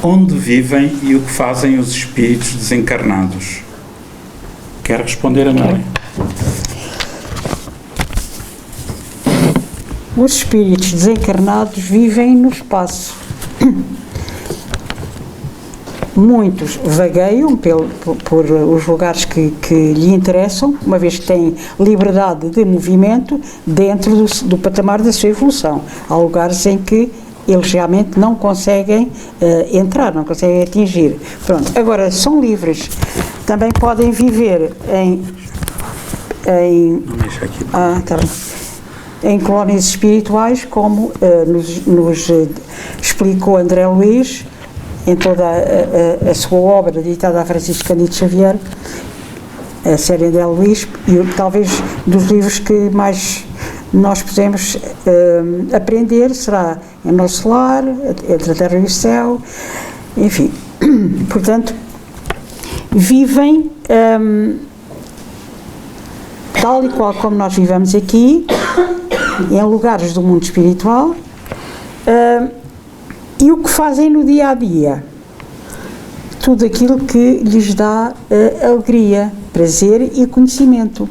Onde vivem e o que fazem os espíritos desencarnados? Quer responder, Amélia? Os espíritos desencarnados vivem no espaço. Muitos vagueiam por os lugares que lhe interessam, uma vez que têm liberdade de movimento dentro do patamar da sua evolução. Há lugares em que eles realmente não conseguem entrar, não conseguem atingir. Pronto, agora são livres. Também podem viver em colónias espirituais, como nos explicou André Luís em toda a sua obra editada a Francisco Cândido Xavier, a série André Luís, e talvez dos livros que mais nós podemos aprender será Em Nosso Lar, Entre a Terra e o Céu, enfim. Portanto, vivem tal e qual como nós vivemos aqui, em lugares do mundo espiritual, e o que fazem no dia a dia? Tudo aquilo que lhes dá alegria, prazer e conhecimento.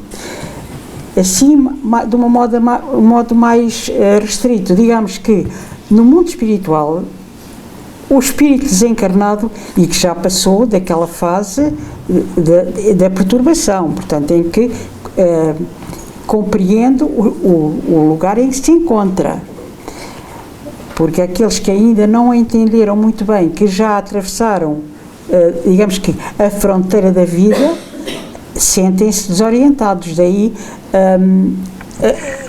Assim, de um modo mais restrito, digamos que no mundo espiritual, o espírito desencarnado, e que já passou daquela fase da perturbação, portanto, em que compreende o lugar em que se encontra. Porque aqueles que ainda não entenderam muito bem, que já atravessaram, digamos que, a fronteira da vida, sentem-se desorientados. Daí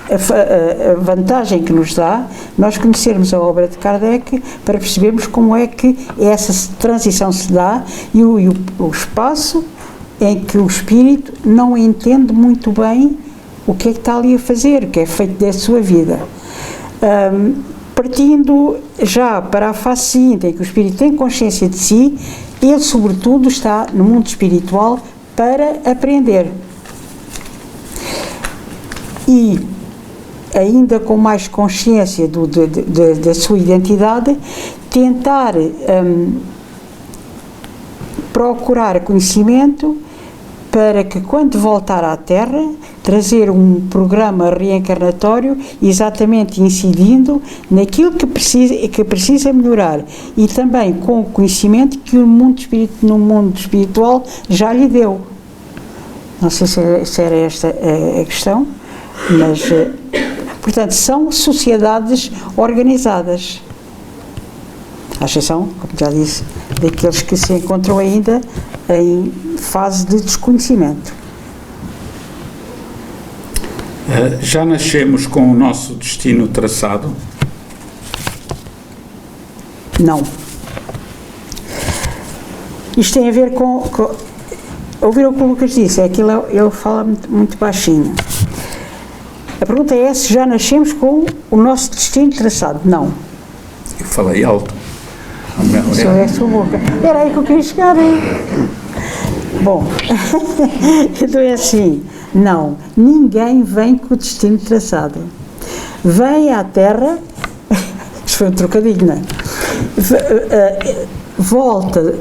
a vantagem que nos dá nós conhecermos a obra de Kardec para percebermos como é que essa transição se dá e o espaço em que o espírito não entende muito bem o que é que está ali a fazer, o que é feito da sua vida. Partindo já para a fase seguinte, em que o espírito tem consciência de si, ele, sobretudo, está no mundo espiritual para aprender. E, ainda com mais consciência da sua identidade, tentar procurar conhecimento para que, quando voltar à Terra, trazer um programa reencarnatório exatamente incidindo naquilo que precisa melhorar e também com o conhecimento que no mundo espiritual já lhe deu. Não sei se era esta a questão, mas, portanto, são sociedades organizadas, à exceção, como já disse, daqueles que se encontram ainda em fase de desconhecimento. Já nascemos com o nosso destino traçado? Não. Isto tem a ver com ouviram o que o Lucas disse, ele fala muito baixinho. A pergunta é se já nascemos com o nosso destino traçado. Não. Eu falei alto. Isso é a sua boca. Era aí que eu queria chegar. Bom, então é assim, não, ninguém vem com o destino traçado. Vem à Terra, isto foi um trocadilho, não é? Volta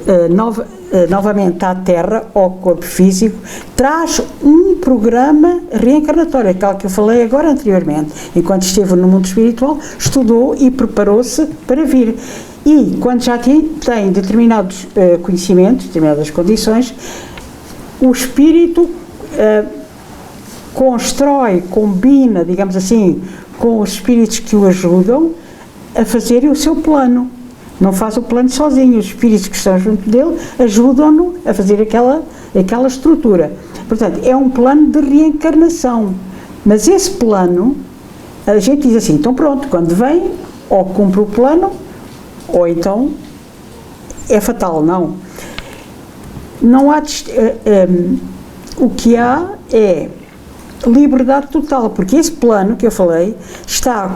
novamente à Terra, ao corpo físico, traz um programa reencarnatório, aquele que eu falei agora anteriormente. Enquanto esteve no mundo espiritual, estudou e preparou-se para vir. E, quando já tem determinados conhecimentos, determinadas condições, o espírito constrói, combina, digamos assim, com os espíritos que o ajudam a fazerem o seu plano. Não faz o plano sozinho, os espíritos que estão junto dele ajudam-no a fazer aquela estrutura. Portanto, é um plano de reencarnação. Mas esse plano, a gente diz assim, então pronto, quando vem, ou cumpre o plano, ou então é fatal. Não há o que há é liberdade total, porque esse plano que eu falei está,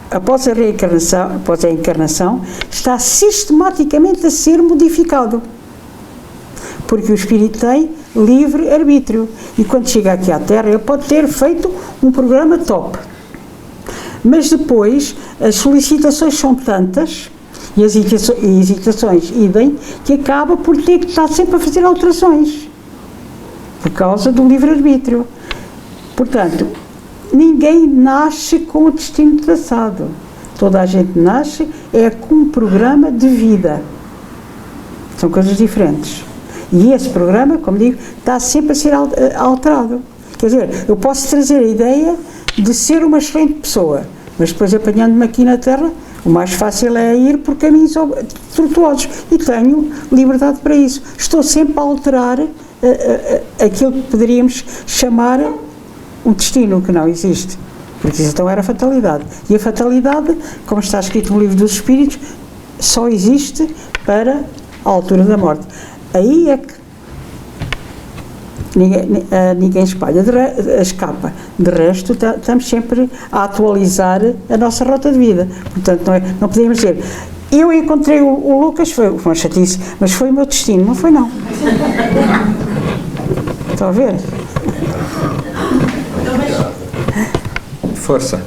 após a reencarnação, após a encarnação, está sistematicamente a ser modificado, porque o espírito tem livre arbítrio e quando chega aqui à Terra ele pode ter feito um programa top, mas depois as solicitações são tantas E as hesitações, idem, que acaba por ter que estar sempre a fazer alterações, por causa do livre-arbítrio. Portanto, ninguém nasce com o destino traçado. Toda a gente nasce com um programa de vida. São coisas diferentes. E esse programa, como digo, está sempre a ser alterado. Quer dizer, eu posso trazer a ideia de ser uma excelente pessoa, mas depois apanhando-me aqui na Terra, o mais fácil é ir por caminhos tortuosos. E tenho liberdade para isso. Estou sempre a alterar aquilo que poderíamos chamar um destino que não existe. Porque isso então era fatalidade. E a fatalidade, como está escrito no Livro dos Espíritos, só existe para a altura da morte. Aí é que ninguém escapa. De resto, estamos sempre a atualizar a nossa rota de vida. Portanto, não podemos dizer, eu encontrei o Lucas, foi uma chatice, mas foi o meu destino. Não foi, não. Estão a ver? Força.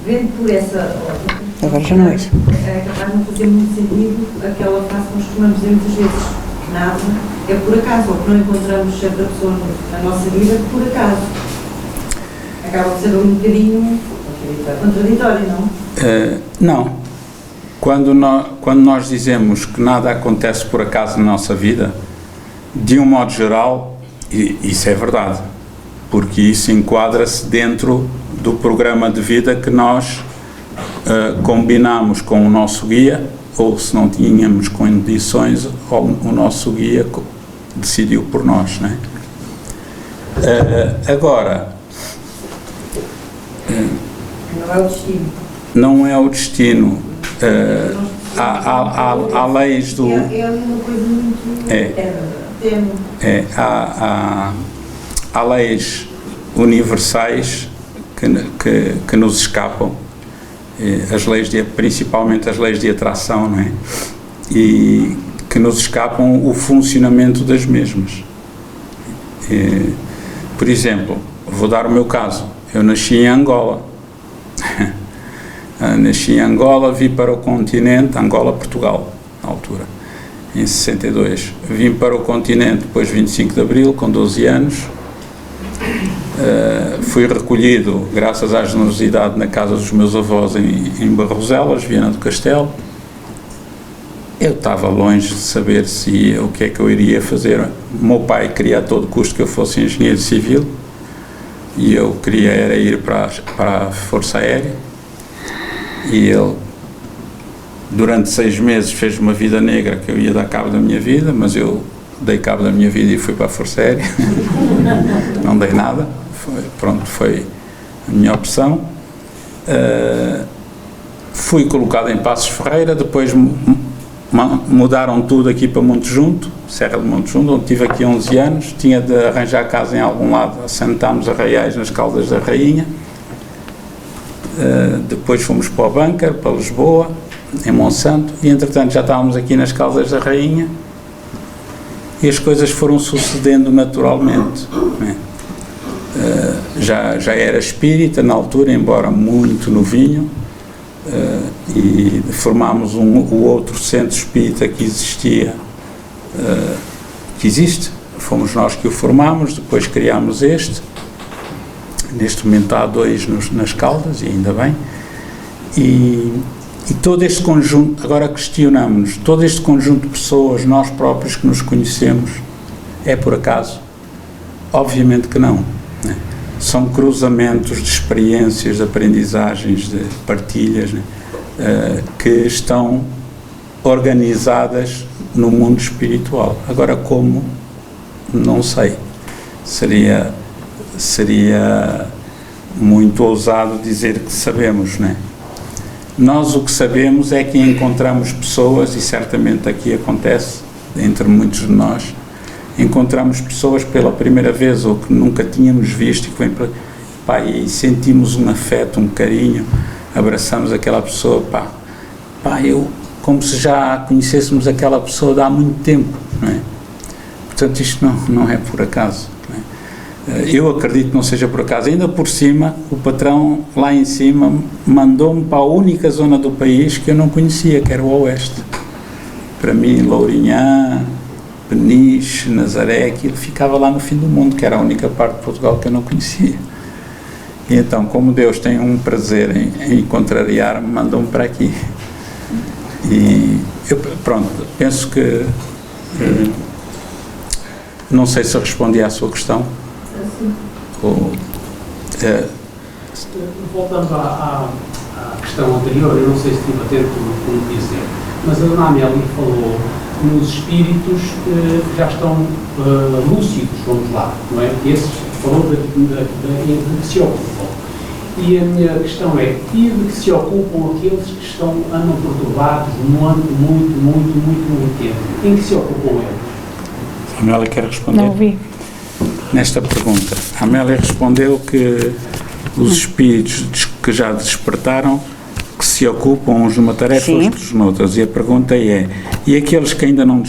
Vendo por essa ótica, Agora já não é. É capaz de não fazer muito sentido aquela frase que nós costumamos dizer muitas vezes: nada é por acaso, ou que não encontramos certa pessoa na nossa vida por acaso. Acaba de ser um bocadinho contraditório, não? Não. Quando nós dizemos que nada acontece por acaso na nossa vida, de um modo geral, isso é verdade, porque isso enquadra-se dentro do programa de vida que nós combinamos com o nosso guia, ou se não tínhamos condições, o nosso guia decidiu por nós, não é? Agora, Não é o destino. não é o destino. Há leis do... É uma coisa muito... Há leis universais que nos escapam, principalmente as leis de atração, não é? E que nos escapam o funcionamento das mesmas. Por exemplo, vou dar o meu caso. Eu nasci em Angola. Nasci em Angola, vim para o continente, Angola-Portugal, na altura, em 62. Vim para o continente depois de 25 de Abril, com 12 anos. Fui recolhido, graças à generosidade, na casa dos meus avós em Barroselas, Viana do Castelo. Eu estava longe de saber o que é que eu iria fazer. O meu pai queria a todo custo que eu fosse engenheiro civil e eu queria era ir para a Força Aérea. E ele, durante 6 meses, fez uma vida negra que eu ia dar cabo da minha vida, mas eu dei cabo da minha vida e fui para a Força Aérea. Não dei nada. Foi a minha opção. Fui colocado em Passos Ferreira, depois mudaram tudo aqui para Monte Junto, Serra de Monte Junto, onde estive aqui 11 anos. Tinha de arranjar casa em algum lado, assentámos Arraiais nas Caldas da Rainha. Depois fomos para o Bunker, para Lisboa, em Monsanto, e entretanto já estávamos aqui nas Caldas da Rainha e as coisas foram sucedendo naturalmente, não é? Já era espírita na altura, embora muito novinho, e formámos o outro centro espírita que existia, que existe, fomos nós que o formámos, depois criámos este. Neste momento há 2 nas Caldas, e ainda bem, e todo este conjunto, agora questionamos-nos, todo este conjunto de pessoas, nós próprios que nos conhecemos, é por acaso? Obviamente que não, né? São cruzamentos de experiências, de aprendizagens, de partilhas, né? Que estão organizadas no mundo espiritual. Agora como? Não sei. Seria muito ousado dizer que sabemos, não é? Nós o que sabemos é que encontramos pessoas, e certamente aqui acontece, entre muitos de nós, encontramos pessoas pela primeira vez ou que nunca tínhamos visto e que vêm para e sentimos um afeto, um carinho, abraçamos aquela pessoa, como se já conhecêssemos aquela pessoa de há muito tempo, não é? Portanto, isto não é por acaso, não é? Eu acredito que não seja por acaso. Ainda por cima, o patrão lá em cima mandou-me para a única zona do país que eu não conhecia, que era o Oeste. Para mim, Lourinhã, Peniche, Nazaré, aquilo ficava lá no fim do mundo, que era a única parte de Portugal que eu não conhecia. E então, como Deus tem um prazer em contrariar-me, mandou-me para aqui. E eu, pronto, penso que não sei se eu respondi à sua questão. Voltando à questão anterior, eu não sei se estive atento como dizer, mas a dona Amélia falou nos espíritos que já estão lúcidos, vamos lá, não é? Esses falou de que se ocupam. E a minha questão é, e de que se ocupam aqueles que andam perturbados no âmbito muito tempo? Em que se ocupam eles? A Amélia quer responder? Não ouvi. Nesta pergunta, a Amélia respondeu que os espíritos que já despertaram, que se ocupam uns numa tarefa, Sim. outros noutras. E a pergunta é, e aqueles que ainda não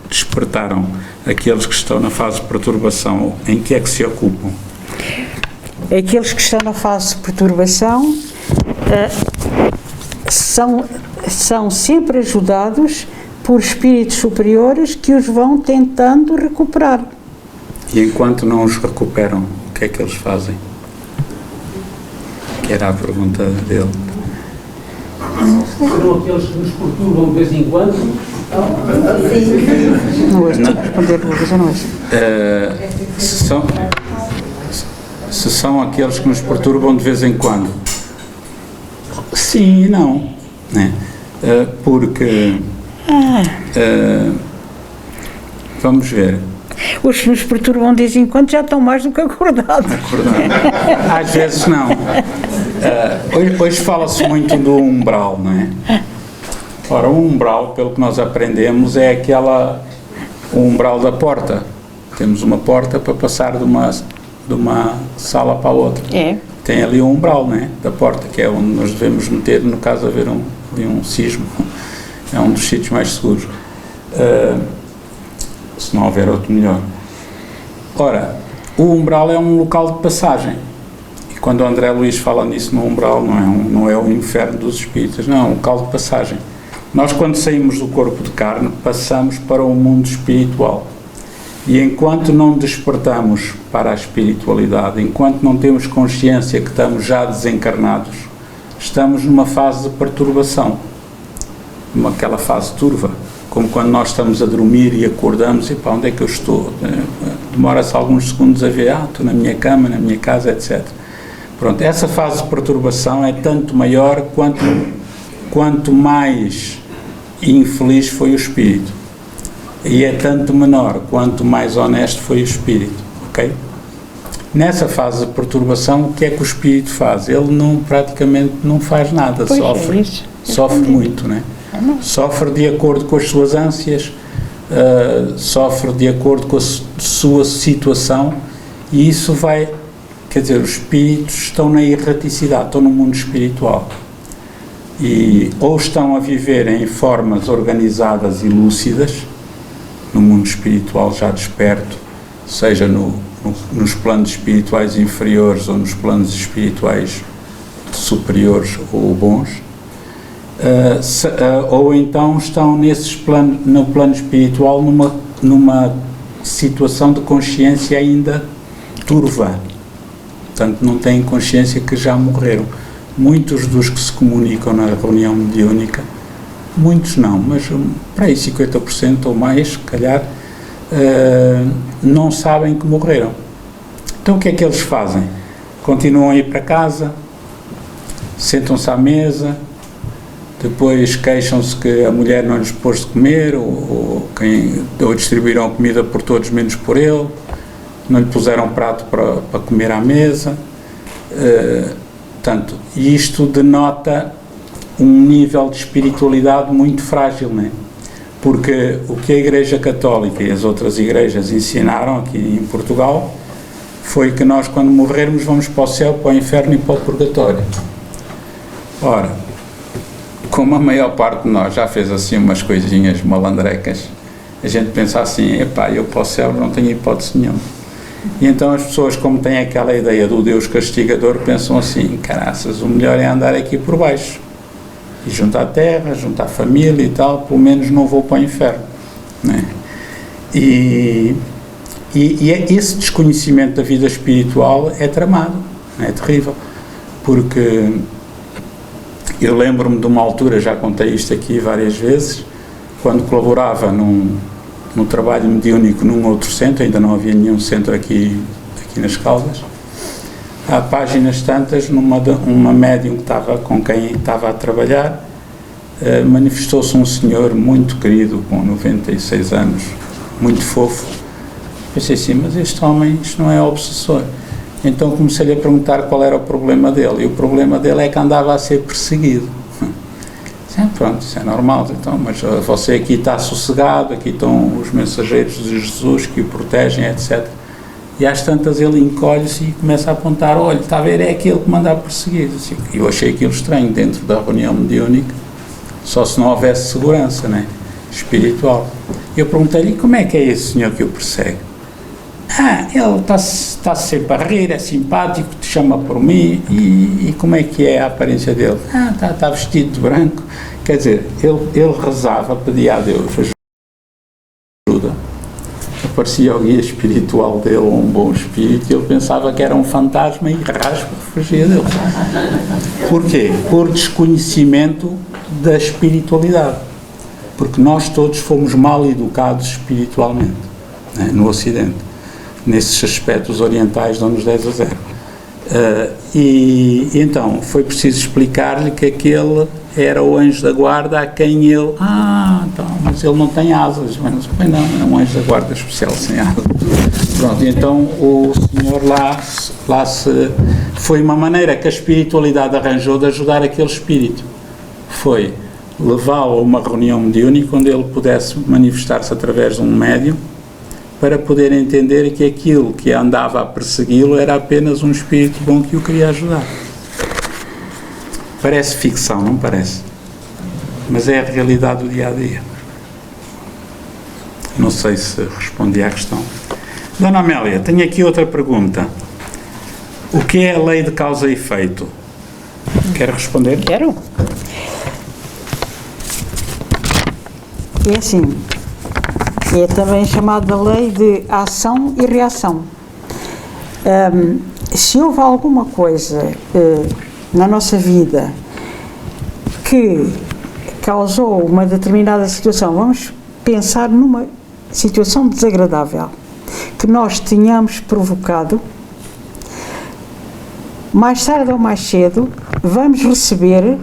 despertaram, aqueles que estão na fase de perturbação, em que é que se ocupam? Aqueles que estão na fase de perturbação são sempre ajudados por espíritos superiores que os vão tentando recuperar. E enquanto não os recuperam, o que é que eles fazem? Que era a pergunta dele. Serão aqueles que nos perturbam de vez em quando? Não ouço, tenho que responder, Lucas, eu não ouço. Se são aqueles que nos perturbam de vez em quando, sim e não, né? Porque vamos ver. Os que nos perturbam de vez em quando já estão mais do que acordados. Às vezes não. Hoje fala-se muito do umbral, não é? Ora, o umbral, pelo que nós aprendemos, é o umbral da porta. Temos uma porta para passar de uma sala para a outra. É. Tem ali um umbral, não é? Da porta, que é onde nos devemos meter no caso de haver um sismo. É um dos sítios mais seguros. Se não houver outro melhor. Ora, o umbral é um local de passagem. E quando o André Luís fala nisso no umbral, não é o inferno dos espíritos, não, é um local de passagem. Nós, quando saímos do corpo de carne, passamos para o mundo espiritual. E enquanto não despertamos para a espiritualidade, enquanto não temos consciência que estamos já desencarnados, estamos numa fase de perturbação, aquela fase turva, como quando nós estamos a dormir e acordamos e onde é que eu estou? Demora-se alguns segundos a ver, estou na minha cama, na minha casa, etc. Pronto, essa fase de perturbação é tanto maior quanto mais infeliz foi o espírito. E é tanto menor quanto mais honesto foi o espírito, ok? Nessa fase de perturbação, o que é que o espírito faz? Ele praticamente não faz nada, Pois sofre muito, né? Sofre de acordo com as suas ânsias, sofre de acordo com a sua situação, e isso quer dizer, os espíritos estão na erraticidade, estão no mundo espiritual. E ou estão a viver em formas organizadas e lúcidas, no mundo espiritual já desperto, seja nos planos espirituais inferiores ou nos planos espirituais superiores ou bons, ou então estão no plano espiritual numa situação de consciência ainda turva, portanto não têm consciência que já morreram. Muitos dos que se comunicam na reunião mediúnica, muitos não, mas para aí 50% ou mais, se calhar, não sabem que morreram. Então o que é que eles fazem? Continuam a ir para casa, sentam-se à mesa, depois queixam-se que a mulher não lhes pôs de comer, ou distribuíram a comida por todos menos por ele, não lhe puseram prato para comer à mesa. Portanto, isto denota um nível de espiritualidade muito frágil, não é? Porque o que a Igreja Católica e as outras igrejas ensinaram aqui em Portugal foi que nós, quando morrermos, vamos para o céu, para o inferno e para o purgatório. Ora, como a maior parte de nós já fez assim umas coisinhas malandrecas, a gente pensa assim, eu para o céu não tenho hipótese nenhuma. E então as pessoas, como têm aquela ideia do Deus castigador, pensam assim, caraças, o melhor é andar aqui por baixo, e juntar terra, juntar família e tal, pelo menos não vou para o inferno, né? E esse desconhecimento da vida espiritual é tramado, é terrível, porque eu lembro-me de uma altura, já contei isto aqui várias vezes, quando colaborava no trabalho mediúnico num outro centro, ainda não havia nenhum centro aqui nas Caldas. Há páginas tantas, uma médium que estava com quem estava a trabalhar, manifestou-se um senhor muito querido, com 96 anos, muito fofo. Pensei assim, mas este homem, isto não é obsessor. Então comecei-lhe a perguntar qual era o problema dele, e o problema dele é que andava a ser perseguido. Pronto, isso é normal, então, mas você aqui está sossegado, aqui estão os mensageiros de Jesus que o protegem, etc. E às tantas ele encolhe-se e começa a apontar, olha, está a ver, é aquele que manda a perseguir. Assim, eu achei aquilo estranho dentro da reunião mediúnica, só se não houvesse segurança, né, espiritual. Eu perguntei-lhe, como é que é esse senhor que o persegue? Ele está sempre a rir, é simpático, te chama por mim, e como é que é a aparência dele? Está vestido de branco. Quer dizer, ele rezava, pedia a Deus ajuda. Aparecia o guia espiritual dele, um bom espírito, e ele pensava que era um fantasma e raspa fugia dele. Porquê? Por desconhecimento da espiritualidade. Porque nós todos fomos mal educados espiritualmente, né, no Ocidente. Nesses aspectos orientais dão-nos 10-0. E então foi preciso explicar-lhe que aquele era o anjo da guarda a quem ele... então, mas ele não tem asas. Mas, bem, não, é um anjo da guarda especial sem asas. Pronto, então o senhor lá se... Foi uma maneira que a espiritualidade arranjou de ajudar aquele espírito. Foi levá-lo a uma reunião mediúnica onde ele pudesse manifestar-se através de um médium, para poder entender que aquilo que andava a persegui-lo era apenas um espírito bom que o queria ajudar. Parece ficção, não parece? Mas é a realidade do dia-a-dia. Não sei se respondi à questão. Dona Amélia, tenho aqui outra pergunta. O que é a lei de causa e efeito? Quer responder? Quero. É assim... É também chamada lei de ação e reação. Se houve alguma coisa na nossa vida que causou uma determinada situação, vamos pensar numa situação desagradável que nós tínhamos provocado, mais tarde ou mais cedo vamos receber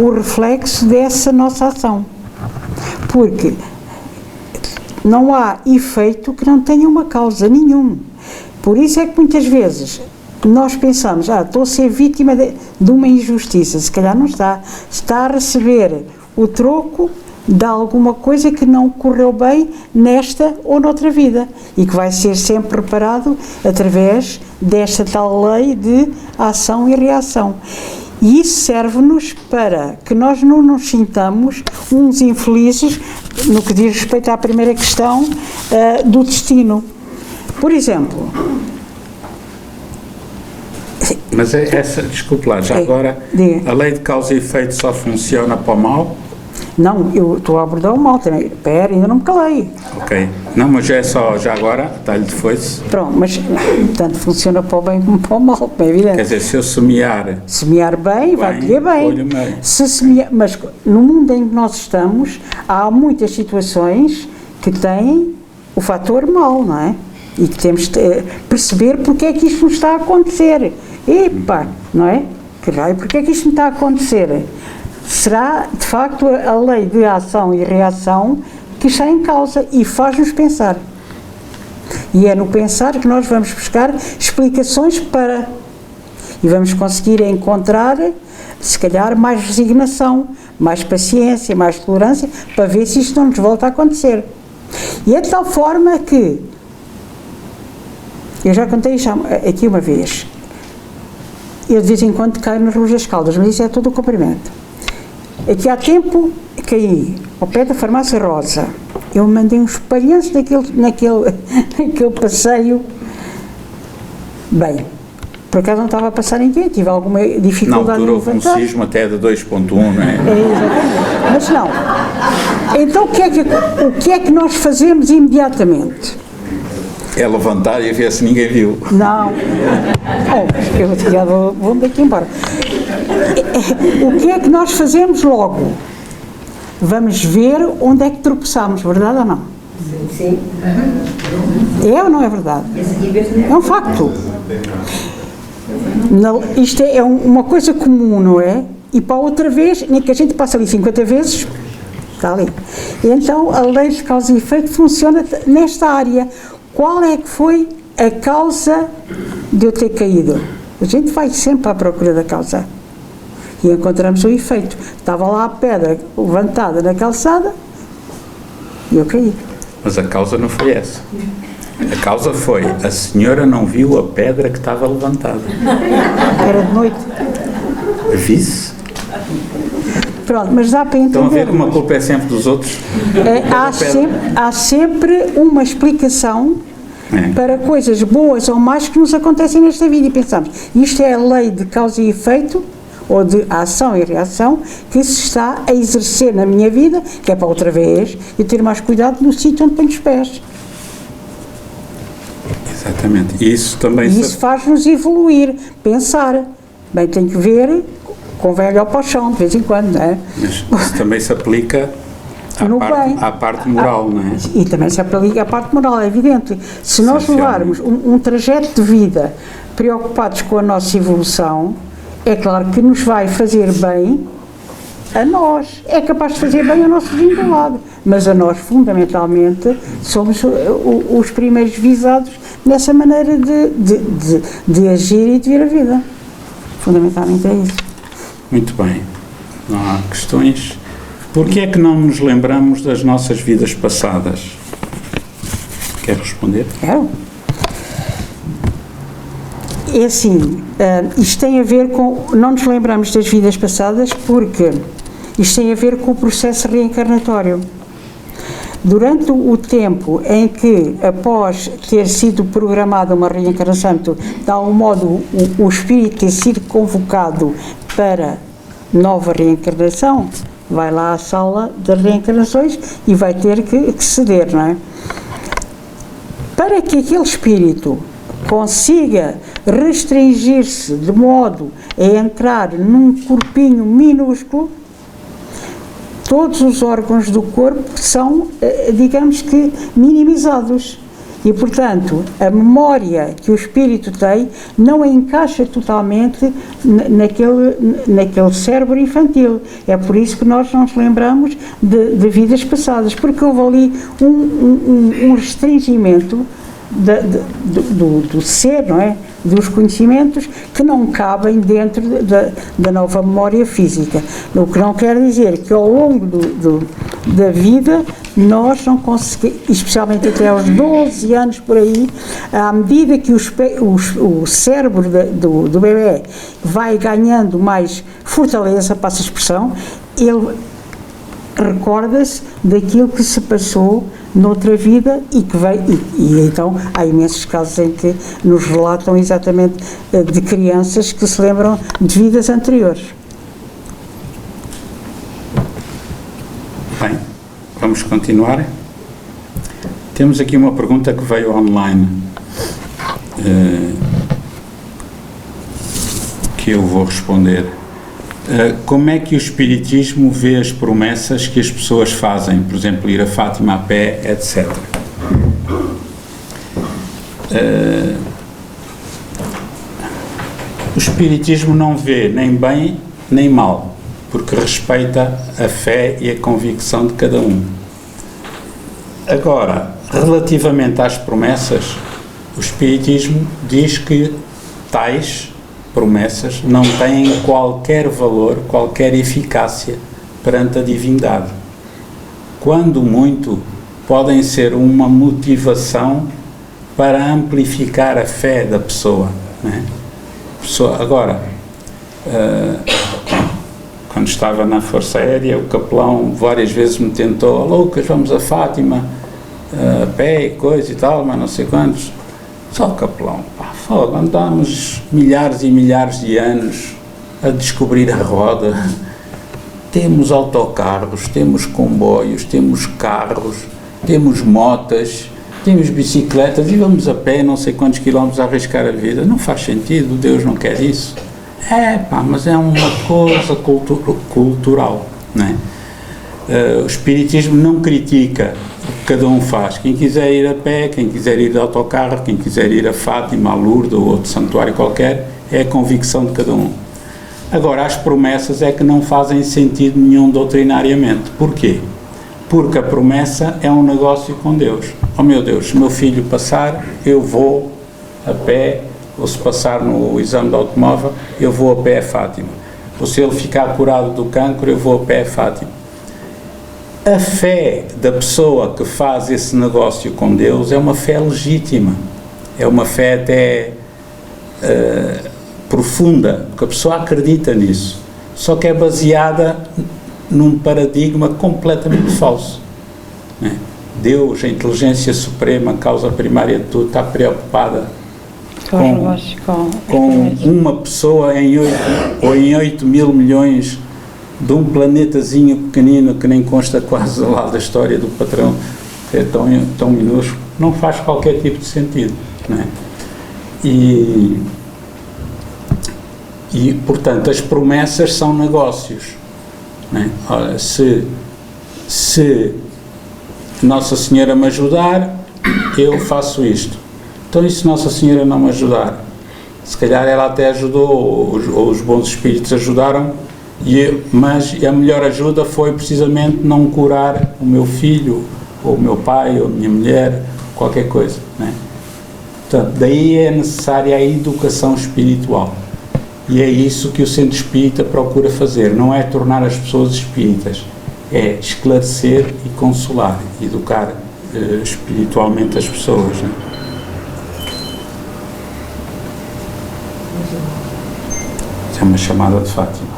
o reflexo dessa nossa ação. Porque não há efeito que não tenha uma causa nenhuma. Por isso é que muitas vezes nós pensamos, estou a ser vítima de uma injustiça. Se calhar não está. Está a receber o troco de alguma coisa que não correu bem nesta ou noutra vida e que vai ser sempre reparado através desta tal lei de ação e reação. E isso serve-nos para que nós não nos sintamos uns infelizes no que diz respeito à primeira questão do destino. Por exemplo... Mas desculpe lá, já agora, diga. A lei de causa e efeito só funciona para o mal? Não, eu estou a abordar o mal também. Espera, ainda não me calei. Ok. Não, mas já agora, está-lhe de foice. Pronto, mas tanto funciona para o bem como para o mal, como é evidente. Quer dizer, se eu semear bem, vai colher bem. Se semear, mas no mundo em que nós estamos, há muitas situações que têm o fator mal, não é? E que temos de perceber porque é que isto nos está a acontecer. Epa, não é? Que raio, porque é que isto me está a acontecer? Será, de facto, a lei de ação e reação que está em causa e faz-nos pensar. E é no pensar que nós vamos buscar explicações para... E vamos conseguir encontrar, se calhar, mais resignação, mais paciência, mais tolerância, para ver se isto não nos volta a acontecer. E é de tal forma que... Eu já contei isto aqui uma vez. Eu de vez em quando caio nas Ruas das Caldas, mas isso é todo o comprimento. Aqui há tempo caí ao pé da Farmácia Rosa. Eu mandei uns palhanços naquele passeio Bem, por acaso não estava a passar ninguém, tive alguma Na dificuldade em altura houve um levantar. sismo até de 2.1, não é? Exatamente. Mas não. Então o que é que nós fazemos imediatamente? É levantar e ver se ninguém viu. Não. Oh, eu já vou daqui embora. O que é que nós fazemos logo? Vamos ver onde é que tropeçamos, verdade ou não? Sim. É ou não é verdade? É um facto. Isto é uma coisa comum, não é? E para outra vez, nem que a gente passe ali 50 vezes, está ali. E então a lei de causa e efeito funciona nesta área. Qual é que foi a causa de eu ter caído? A gente vai sempre à procura da causa. E encontramos o efeito. Estava lá a pedra levantada na calçada e eu caí. Mas a causa não foi essa. A causa foi, a senhora não viu a pedra que estava levantada. Era de noite. Vi-se. Pronto, mas dá para Estão a ver entender. como a culpa é sempre dos outros? Há sempre uma explicação para coisas boas ou más que nos acontecem nesta vida e pensamos, isto é a lei de causa e efeito, ou de ação e reação, que se está a exercer na minha vida, que é para outra vez, e ter mais cuidado no sítio onde ponho os pés. Exatamente. E isso também E isso faz-nos evoluir, pensar. Bem, tenho que ver, convém olhar para o chão de vez em quando, não é? Mas isso também se aplica No bem. à parte moral, não é? E também se aplica a parte moral, é evidente. Se nós Essencialmente. levarmos um trajeto de vida preocupados com a nossa evolução, é claro que nos vai fazer bem a nós. É capaz de fazer bem ao nosso vizinho do lado. Mas a nós, fundamentalmente, somos os primeiros visados nessa maneira de agir e de ver a vida. Fundamentalmente é isso. Muito bem. Não há questões. Porquê é que não nos lembramos das nossas vidas passadas? Quer responder? Quero. É assim, isto tem a ver com... Não nos lembramos das vidas passadas porque isto tem a ver com o processo reencarnatório. Durante o tempo em que, após ter sido programada uma reencarnação, de algum modo o espírito ter sido convocado para nova reencarnação, vai lá à sala das reencarnações e vai ter que ceder, não é? Para que aquele espírito consiga restringir-se de modo a entrar num corpinho minúsculo, todos os órgãos do corpo são, digamos que, minimizados. E, portanto, a memória que o espírito tem não encaixa totalmente naquele cérebro infantil. É por isso que nós não nos lembramos de vidas passadas, porque houve ali um restringimento do ser, não é? Dos conhecimentos que não cabem dentro da nova memória física. O que não quer dizer que ao longo da vida nós não conseguimos, especialmente até aos 12 anos por aí, à medida que o cérebro do bebê vai ganhando mais fortaleza, passa a expressão, ele recorda-se daquilo que se passou noutra vida e que veio, e então há imensos casos em que nos relatam exatamente de crianças que se lembram de vidas anteriores. Bem, vamos continuar. Temos aqui uma pergunta que veio online, que eu vou responder. Como é que o Espiritismo vê as promessas que as pessoas fazem, por exemplo, ir a Fátima a pé, etc. O Espiritismo não vê nem bem nem mal, porque respeita a fé e a convicção de cada um. Agora, relativamente às promessas, o Espiritismo diz que tais promessas não têm qualquer valor, qualquer eficácia perante a divindade. Quando muito, podem ser uma motivação para amplificar a fé da pessoa, não é? Agora, quando estava na Força Aérea, o capelão várias vezes me tentou: Lucas, vamos a Fátima, a pé e coisa e tal, mas não sei quantos. Só capelão, pá, fogo, andamos milhares e milhares de anos a descobrir a roda. Temos autocarros, temos comboios, temos carros, temos motas, temos bicicletas e vamos a pé não sei quantos quilómetros a arriscar a vida. Não faz sentido, Deus não quer isso. Mas é uma coisa cultural, não é? O Espiritismo não critica o que cada um faz. Quem quiser ir a pé, quem quiser ir de autocarro, quem quiser ir a Fátima, a Lourdes ou outro santuário qualquer, é a convicção de cada um. Agora, as promessas é que não fazem sentido nenhum doutrinariamente. Porquê? Porque a promessa é um negócio com Deus. Oh meu Deus, se meu filho passar, eu vou a pé, ou se passar no exame de automóvel, eu vou a pé a Fátima. Ou se ele ficar curado do cancro, eu vou a pé a Fátima. A fé da pessoa que faz esse negócio com Deus é uma fé legítima, é uma fé até profunda, porque a pessoa acredita nisso, só que é baseada num paradigma completamente falso, né? Deus, a inteligência suprema, a causa primária de tudo, está preocupada com uma pessoa em 8 mil milhões de um planetazinho pequenino que nem consta quase lá da história do patrão, que é tão minúsculo. Não faz qualquer tipo de sentido, não é? E portanto as promessas são negócios, não é? Ora, se Nossa Senhora me ajudar, eu faço isto. Então, e se Nossa Senhora não me ajudar? Se calhar ela até ajudou, ou os bons espíritos ajudaram, mas a melhor ajuda foi precisamente não curar o meu filho, ou o meu pai, ou a minha mulher, qualquer coisa, não é? Portanto, daí é necessária a educação espiritual. E é isso que o Centro Espírita procura fazer, não é tornar as pessoas espíritas, é esclarecer e consolar, educar espiritualmente as pessoas, não é? Isso é uma chamada de Fátima.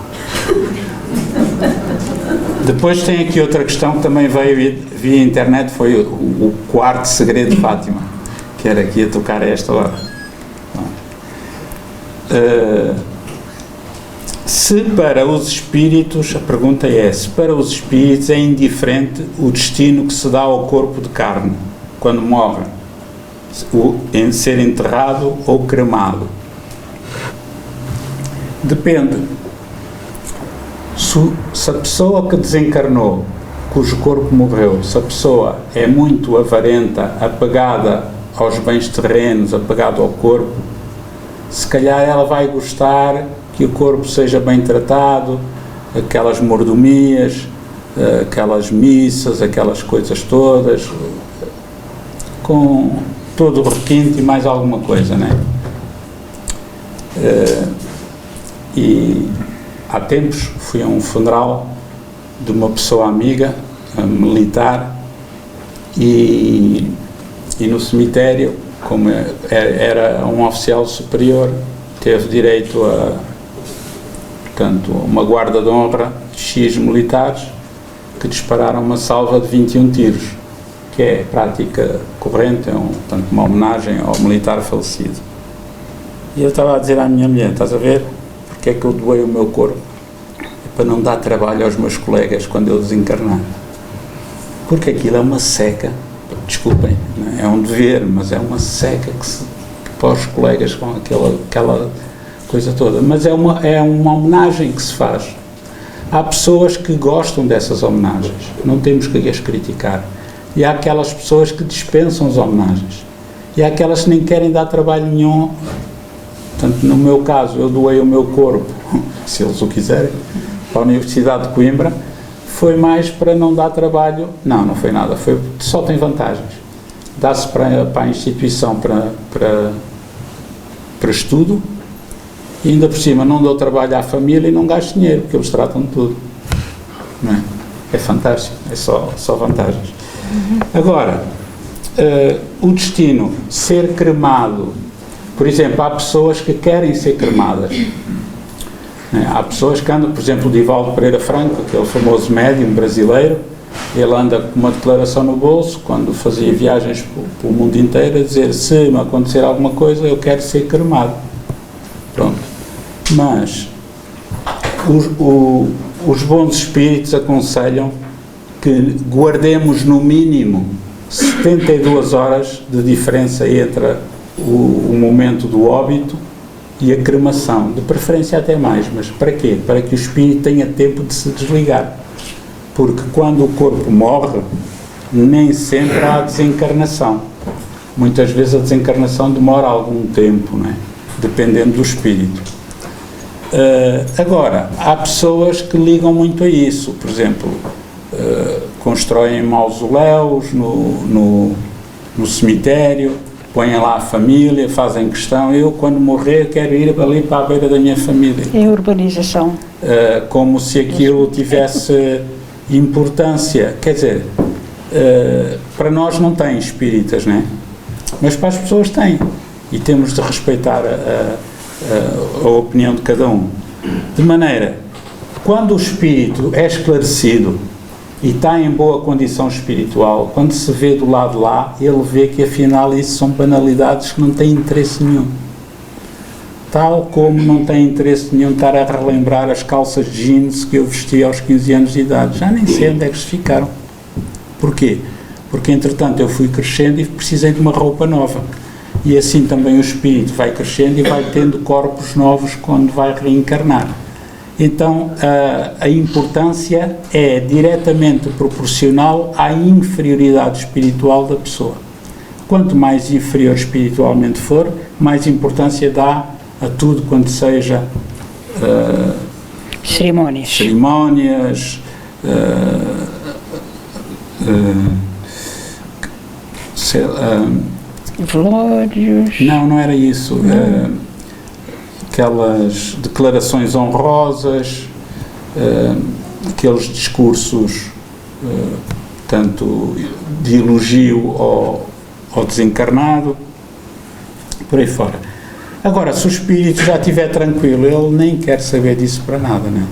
Depois tem aqui outra questão que também veio via internet, foi o quarto segredo de Fátima, que era aqui a tocar a esta hora. Se para os espíritos, a pergunta é, se para os espíritos é indiferente o destino que se dá ao corpo de carne, quando morre, em ser enterrado ou cremado? Depende. Se a pessoa que desencarnou, cujo corpo morreu, se a pessoa é muito avarenta, apegada aos bens terrenos, apegada ao corpo, se calhar ela vai gostar que o corpo seja bem tratado, aquelas mordomias, aquelas missas, aquelas coisas todas, com todo o requinte e mais alguma coisa, né? E há tempos fui a um funeral de uma pessoa amiga, militar, e no cemitério, como era um oficial superior, teve direito a, portanto, uma guarda de honra de X militares que dispararam uma salva de 21 tiros, que é prática corrente, portanto, uma homenagem ao militar falecido. E eu estava a dizer à minha mulher, estás a ver? Porque é que eu doei o meu corpo? É para não dar trabalho aos meus colegas quando eu desencarnar. Porque aquilo é uma seca, desculpem, não é? É um dever, mas é uma seca que para os colegas com aquela coisa toda. Mas é uma homenagem que se faz. Há pessoas que gostam dessas homenagens, não temos que as criticar. E há aquelas pessoas que dispensam as homenagens. E há aquelas que nem querem dar trabalho nenhum. Portanto, no meu caso, eu doei o meu corpo, se eles o quiserem, para a Universidade de Coimbra, foi mais para não dar trabalho. Não foi nada, só tem vantagens. Dá-se para a instituição para estudo, e ainda por cima não dou trabalho à família e não gasto dinheiro, porque eles tratam de tudo. Não é? É fantástico, é só vantagens. Agora, o destino, ser cremado, por exemplo, há pessoas que querem ser cremadas. Há pessoas que andam, por exemplo, o Divaldo Pereira Franco, aquele famoso médium brasileiro, Ele anda com uma declaração no bolso, quando fazia viagens pelo mundo inteiro, a dizer: se me acontecer alguma coisa, eu quero ser cremado. Pronto. Mas os bons espíritos aconselham que guardemos no mínimo 72 horas de diferença entre o momento do óbito e a cremação, de preferência até mais. Mas para quê? Para que o espírito tenha tempo de se desligar. Porque quando o corpo morre, nem sempre há desencarnação. Muitas vezes a desencarnação demora algum tempo, não é? Dependendo do espírito. Agora, há pessoas que ligam muito a isso. Por exemplo, constroem mausoléus no cemitério, põem lá a família, fazem questão: eu, quando morrer, quero ir ali para a beira da minha família. É urbanização. Como se aquilo tivesse importância. Quer dizer, para nós não tem espíritas, não é? Mas para as pessoas tem. E temos de respeitar a opinião de cada um. De maneira, quando o espírito é esclarecido e está em boa condição espiritual, quando se vê do lado de lá, ele vê que afinal isso são banalidades que não têm interesse nenhum. Tal como não tem interesse nenhum estar a relembrar as calças jeans que eu vesti aos 15 anos de idade. Já nem sei onde é que se ficaram. Porquê? Porque entretanto eu fui crescendo e precisei de uma roupa nova. E assim também o espírito vai crescendo e vai tendo corpos novos quando vai reencarnar. Então a importância é diretamente proporcional à inferioridade espiritual da pessoa. Quanto mais inferior espiritualmente for, mais importância dá a tudo quanto seja cerimónias, velórios. Não era isso. Aquelas declarações honrosas, aqueles discursos tanto de elogio ao desencarnado, por aí fora. Agora, se o espírito já estiver tranquilo, ele nem quer saber disso para nada, né?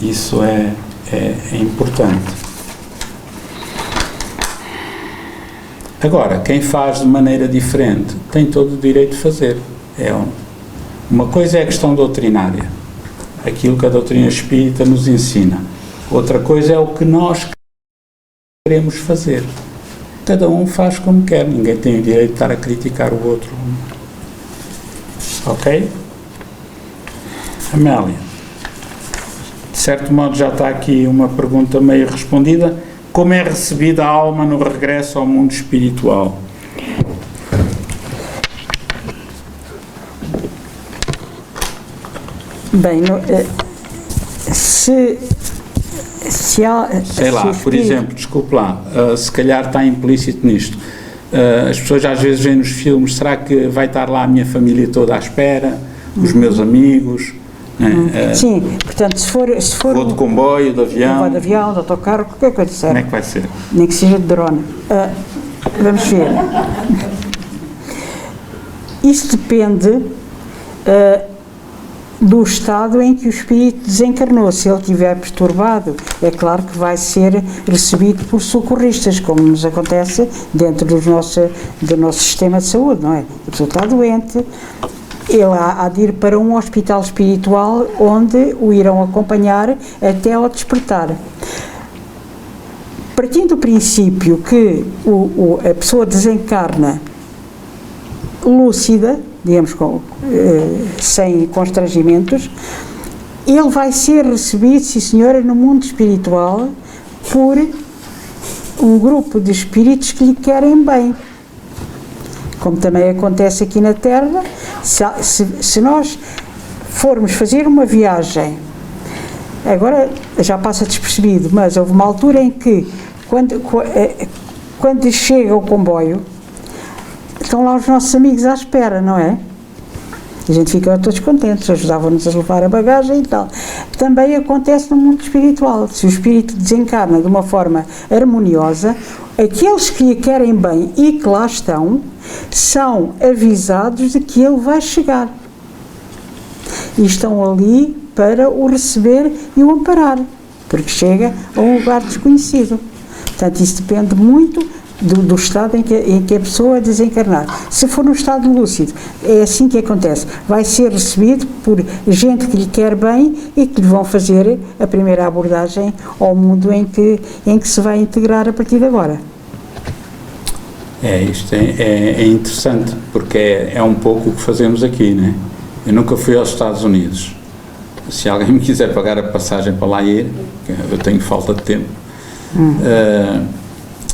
Isso é importante. Agora, quem faz de maneira diferente tem todo o direito de fazer. Uma coisa é a questão doutrinária, aquilo que a doutrina espírita nos ensina. Outra coisa é o que nós queremos fazer. Cada um faz como quer, ninguém tem o direito de estar a criticar o outro. Ok? Amélia, de certo modo já está aqui uma pergunta meio respondida. Como é recebida a alma no regresso ao mundo espiritual? Bem, se há... Sei lá, por exemplo, desculpe lá, se calhar está implícito nisto. As pessoas às vezes veem nos filmes: será que vai estar lá a minha família toda à espera, os meus amigos? Sim, portanto, se for vou de comboio, de avião, de autocarro, qualquer coisa serve. Como é que vai ser? Nem que seja de drone. Vamos ver. Isso depende do estado em que o espírito desencarnou. Se ele estiver perturbado, é claro que vai ser recebido por socorristas, como nos acontece dentro do nosso sistema de saúde, não é? A pessoa está doente, ele há de ir para um hospital espiritual onde o irão acompanhar até ao despertar. Partindo do princípio que a pessoa desencarna lúcida, digamos, sem constrangimentos, ele vai ser recebido, sim senhora, no mundo espiritual por um grupo de espíritos que lhe querem bem. Como também acontece aqui na Terra, se nós formos fazer uma viagem, agora já passa despercebido, mas houve uma altura em que, quando chega o comboio, estão lá os nossos amigos à espera, não é? A gente fica todos contentes, ajudavam-nos a levar a bagagem e tal. Também acontece no mundo espiritual. Se o espírito desencarna de uma forma harmoniosa, aqueles que lhe querem bem e que lá estão, são avisados de que ele vai chegar. E estão ali para o receber e o amparar. porque chega a um lugar desconhecido. Portanto, isso depende muito do estado em que a pessoa desencarnar. Se for no estado lúcido, é assim que acontece. Vai ser recebido por gente que lhe quer bem e que lhe vão fazer a primeira abordagem ao mundo em que se vai integrar a partir de agora. Isto é interessante, porque é um pouco o que fazemos aqui, né? Eu nunca fui aos Estados Unidos. Se alguém me quiser pagar a passagem para lá ir, eu tenho falta de tempo,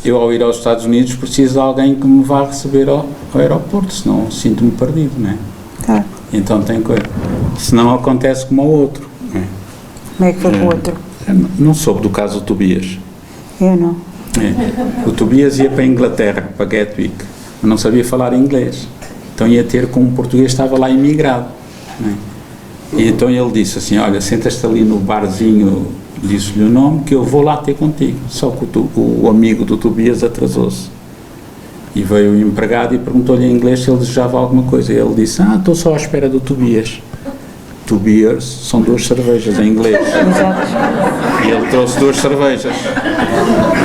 eu ao ir aos Estados Unidos preciso de alguém que me vá receber ao aeroporto, senão sinto-me perdido, né? Tá. Então tem coisa. Senão acontece como ao outro. Né? Como é que foi com o outro? Não soube do caso do Tobias. Eu não. O Tobias ia para a Inglaterra, para Gatwick, mas não sabia falar inglês. Então ia ter com um português que estava lá imigrado. Né? E então ele disse assim, olha, senta-te ali no barzinho, disse-lhe o nome, que eu vou lá ter contigo. Só que o amigo do Tobias atrasou-se. E veio o empregado e perguntou-lhe em inglês se ele desejava alguma coisa. E ele disse, estou só à espera do Tobias. Two beers são 2 cervejas em inglês. E ele trouxe 2 cervejas.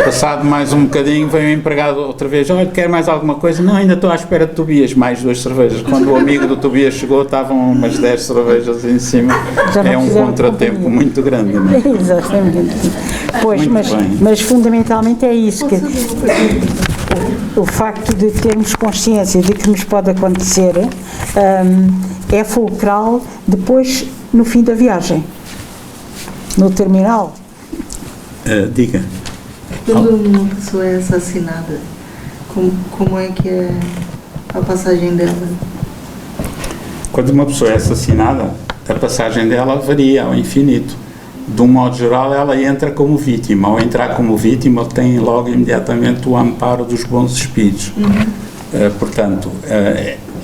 Passado mais um bocadinho, veio o empregado outra vez, olha, quer mais alguma coisa? Não, ainda estou à espera de Tobias, mais 2 cervejas. Quando o amigo do Tobias chegou, estavam umas 10 cervejas em cima. É um contratempo muito grande, não é? Exatamente. Pois, mas fundamentalmente é isso, que o facto de termos consciência de que nos pode acontecer é fulcral depois no fim da viagem, no terminal. Diga. Quando uma pessoa é assassinada, como é que é a passagem dela? Quando uma pessoa é assassinada, a passagem dela varia ao infinito. De um modo geral, ela entra como vítima. Ao entrar como vítima, tem logo imediatamente o amparo dos bons espíritos. Portanto,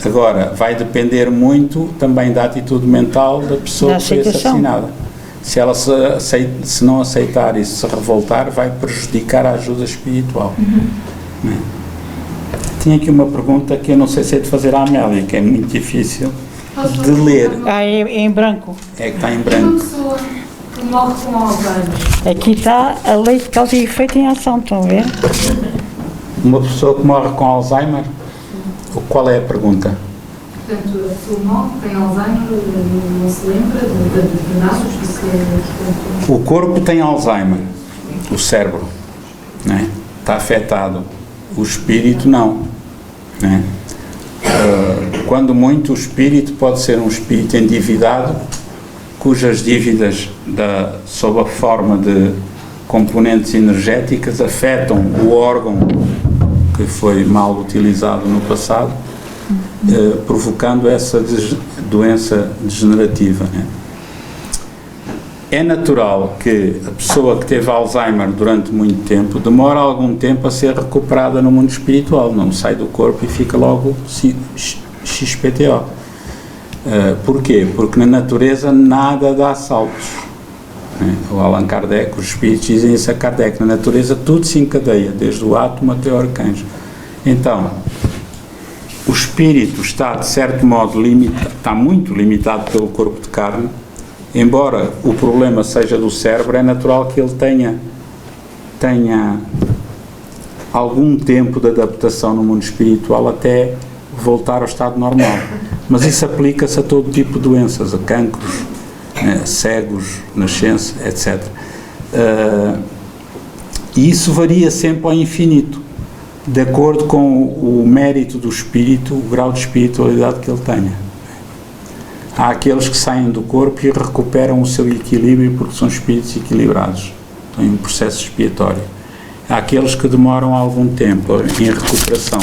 agora, vai depender muito também da atitude mental da pessoa que foi assassinada. Se ela se não aceitar e se revoltar, vai prejudicar a ajuda espiritual. Né? Tinha aqui uma pergunta que eu não sei se é de fazer à Amélia, que é muito difícil de ler. É em branco. É que está em branco. Que morre com Alzheimer. Aqui está a lei de causa e efeito em ação, estão a ver? Uma pessoa que morre com Alzheimer, qual é a pergunta? Portanto, a pessoa morre, tem Alzheimer, não se lembra de dados, O corpo tem Alzheimer, o cérebro, né? Está afetado, o espírito não. Né? Quando muito, o espírito pode ser um espírito endividado, cujas dívidas, sob a forma de componentes energéticas, afetam o órgão que foi mal utilizado no passado, provocando essa doença degenerativa. Né? É natural que a pessoa que teve Alzheimer durante muito tempo demora algum tempo a ser recuperada no mundo espiritual, não sai do corpo e fica logo XPTO. Porquê? Porque na natureza nada dá saltos. O Allan Kardec, os espíritos dizem isso a Kardec, na natureza tudo se encadeia, desde o átomo até o arcanjo. Então, o espírito está, de certo modo, está muito limitado pelo corpo de carne, embora o problema seja do cérebro, é natural que ele tenha algum tempo de adaptação no mundo espiritual até voltar ao estado normal. Mas isso aplica-se a todo tipo de doenças, a cancros, cegos, nascença, etc. E isso varia sempre ao infinito, de acordo com o mérito do espírito, o grau de espiritualidade que ele tenha. Há aqueles que saem do corpo e recuperam o seu equilíbrio porque são espíritos equilibrados, estão em um processo expiatório. Há aqueles que demoram algum tempo em recuperação,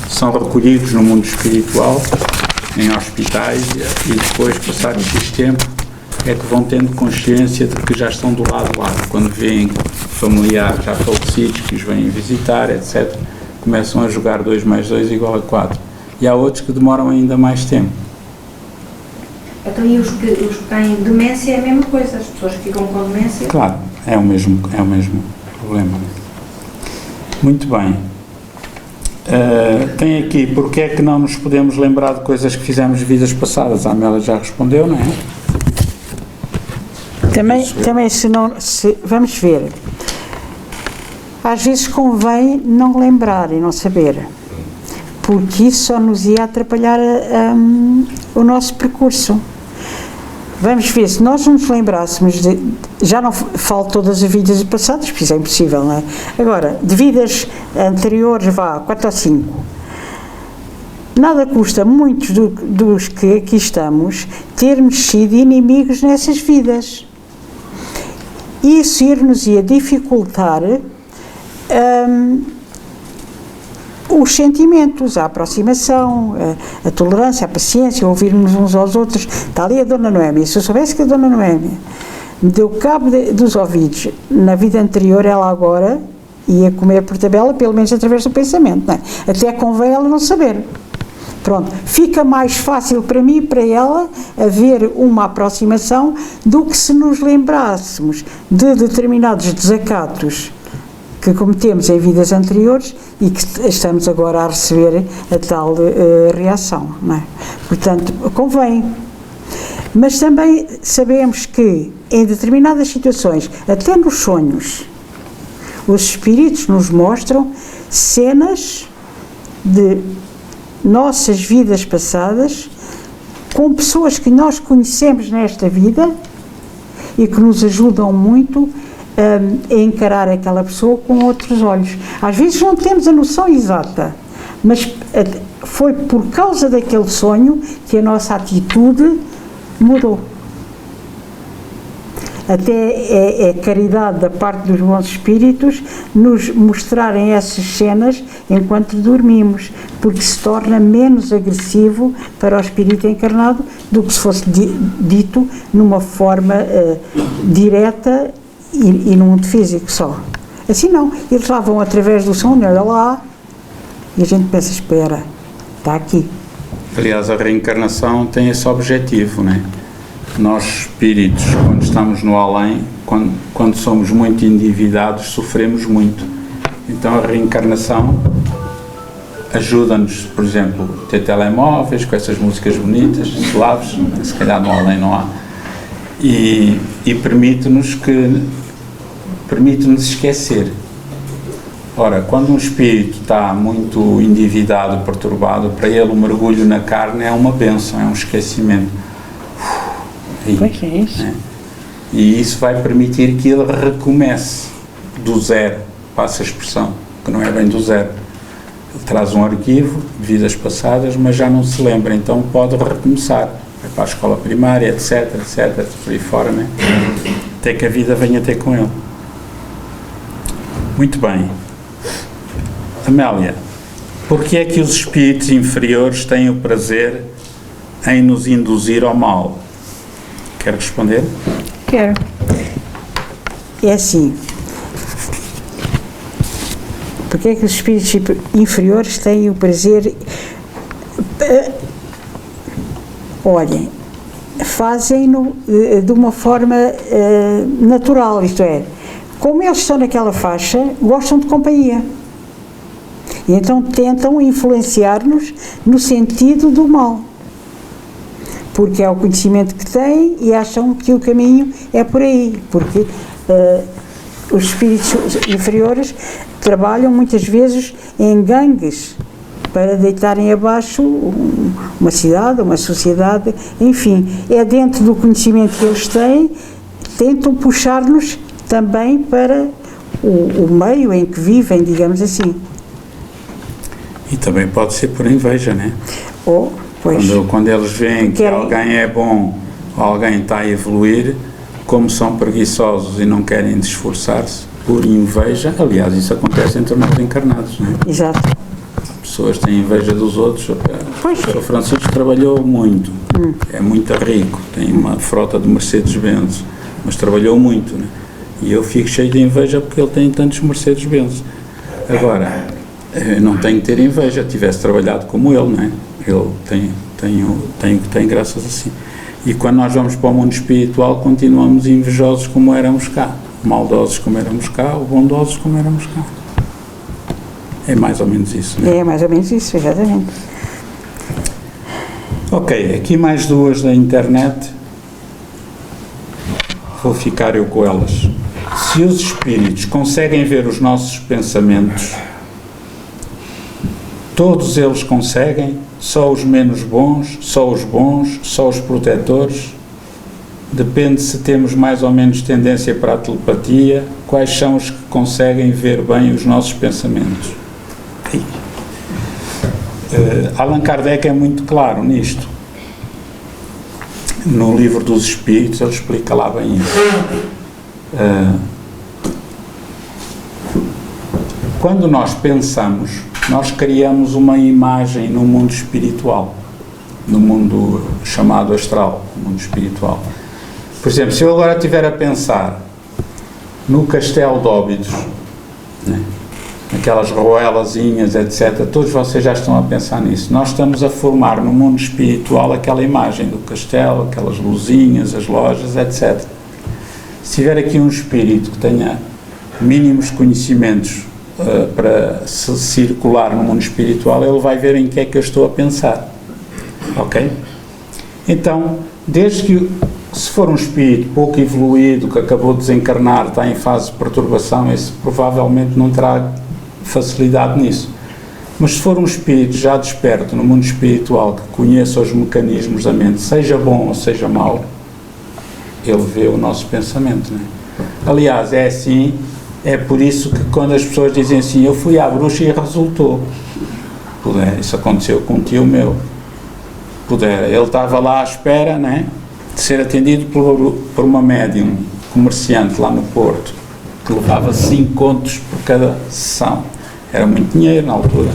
são recolhidos no mundo espiritual, em hospitais, e depois, passado X tempo, é que vão tendo consciência de que já estão do lado a lado. Quando veem familiares já falecidos que os vêm visitar, etc., começam a jogar 2 mais 2 igual a 4. E há outros que demoram ainda mais tempo. Então, e os que têm demência é a mesma coisa? As pessoas que ficam com demência? Claro, é o mesmo problema. Muito bem. Tem aqui, porque é que não nos podemos lembrar de coisas que fizemos em vidas passadas? A Amélia já respondeu, não é? Também vamos ver, às vezes convém não lembrar e não saber, porque isso só nos ia atrapalhar o nosso percurso. Vamos ver, se nós nos lembrássemos já não falo todas as vidas passadas, porque isso é impossível, não é? Agora, de vidas anteriores, 4 ou 5, nada custa muitos dos que aqui estamos termos sido inimigos nessas vidas. Isso ir-nos-ia dificultar os sentimentos, a aproximação, a tolerância, a paciência, ouvirmos uns aos outros. Está ali a Dona Noémia. Se eu soubesse que a Dona Noémia me deu cabo dos ouvidos na vida anterior, ela agora ia comer por tabela, pelo menos através do pensamento, não é? Até convém ela não saber. Pronto, fica mais fácil para mim e para ela haver uma aproximação do que se nos lembrássemos de determinados desacatos que cometemos em vidas anteriores e que estamos agora a receber a tal reação, não é? Portanto, convém. Mas também sabemos que em determinadas situações, até nos sonhos, os espíritos nos mostram cenas de nossas vidas passadas com pessoas que nós conhecemos nesta vida e que nos ajudam muito a encarar aquela pessoa com outros olhos. Às vezes não temos a noção exata, mas foi por causa daquele sonho que a nossa atitude mudou. Até é caridade da parte dos bons espíritos nos mostrarem essas cenas enquanto dormimos, porque se torna menos agressivo para o espírito encarnado do que se fosse dito numa forma direta e num mundo físico só. Assim não, eles lá vão através do som, olha lá, e a gente pensa, espera, está aqui. Aliás, a reencarnação tem esse objetivo, não é? Nós, espíritos, quando estamos no além, quando somos muito endividados, sofremos muito. Então a reencarnação ajuda-nos, por exemplo, a ter telemóveis com essas músicas bonitas, suaves, se calhar no além não há, e permite-nos esquecer. Ora, quando um espírito está muito endividado, perturbado, para ele o mergulho na carne é uma bênção, é um esquecimento. Pois é isso. Né? E isso vai permitir que ele recomece do zero, passa a expressão, que não é bem do zero. Ele traz um arquivo de vidas passadas, mas já não se lembra, então pode recomeçar. Vai para a escola primária, etc, por aí fora, né? Até que a vida venha ter com ele. Muito bem. Amélia, porquê é que os espíritos inferiores têm o prazer em nos induzir ao mal? Quer responder? Quero. É assim. Porque é que os espíritos inferiores têm o prazer? Olhem, fazem-no de uma forma natural, isto é, como eles estão naquela faixa, gostam de companhia. E então tentam influenciar-nos no sentido do mal. Porque é o conhecimento que têm e acham que o caminho é por aí, porque os espíritos inferiores trabalham muitas vezes em gangues para deitarem abaixo uma cidade, uma sociedade, enfim, é dentro do conhecimento que eles têm, tentam puxar-nos também para o meio em que vivem, digamos assim. E também pode ser por inveja, não é? Quando eles veem que alguém é bom, alguém está a evoluir, como são preguiçosos e não querem esforçar-se, por inveja, aliás, isso acontece entre nós encarnados, não é? Exato. As pessoas têm inveja dos outros. O Sr. Francisco trabalhou muito, é muito rico, tem uma frota de Mercedes-Benz, mas trabalhou muito, não é? E eu fico cheio de inveja porque ele tem tantos Mercedes-Benz. Agora, eu não tenho que ter inveja, tivesse trabalhado como ele, não é? Ele tem graças assim. E quando nós vamos para o mundo espiritual, continuamos invejosos como éramos cá, maldosos como éramos cá, ou bondosos como éramos cá. É mais ou menos isso, não é? É mais ou menos isso, exatamente. Ok, aqui mais duas da internet. vou ficar eu com elas. Se os espíritos conseguem ver os nossos pensamentos, todos eles conseguem, só os menos bons, só os bons, só os protetores. Depende se temos mais ou menos tendência para a telepatia, quais são os que conseguem ver bem os nossos pensamentos. Allan Kardec é muito claro nisto. No livro dos Espíritos ele explica lá bem isso. Quando nós pensamos, nós criamos uma imagem no mundo espiritual, no mundo chamado astral, no mundo espiritual. Por exemplo, se eu agora estiver a pensar no Castelo de Óbidos, né, aquelas roelazinhas, etc., todos vocês já estão a pensar nisso. Nós estamos a formar no mundo espiritual aquela imagem do castelo, aquelas luzinhas, as lojas, etc. Se tiver aqui um espírito que tenha mínimos conhecimentos para se circular no mundo espiritual, ele vai ver em que é que eu estou a pensar. Ok? Então, desde que, se for um espírito pouco evoluído, que acabou de desencarnar, está em fase de perturbação, esse provavelmente não terá facilidade nisso. Mas se for um espírito já desperto no mundo espiritual, que conheça os mecanismos da mente, seja bom ou seja mau, ele vê o nosso pensamento, não é? Aliás, é assim, é por isso que quando as pessoas dizem assim, eu fui à bruxa e resultou. Isso aconteceu com um tio meu. Ele estava lá à espera, não é, de ser atendido por uma médium comerciante lá no Porto, que levava 5 contos por cada sessão. Era muito dinheiro na altura.